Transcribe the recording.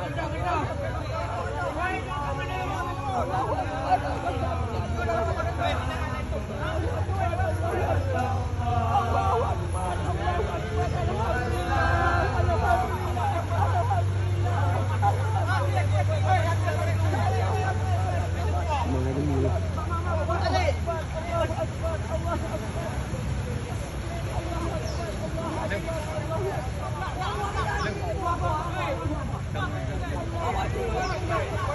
Hãy subscribe cho kênh Ghiền Mì Gõ để không bỏ lỡ những video hấp dẫn.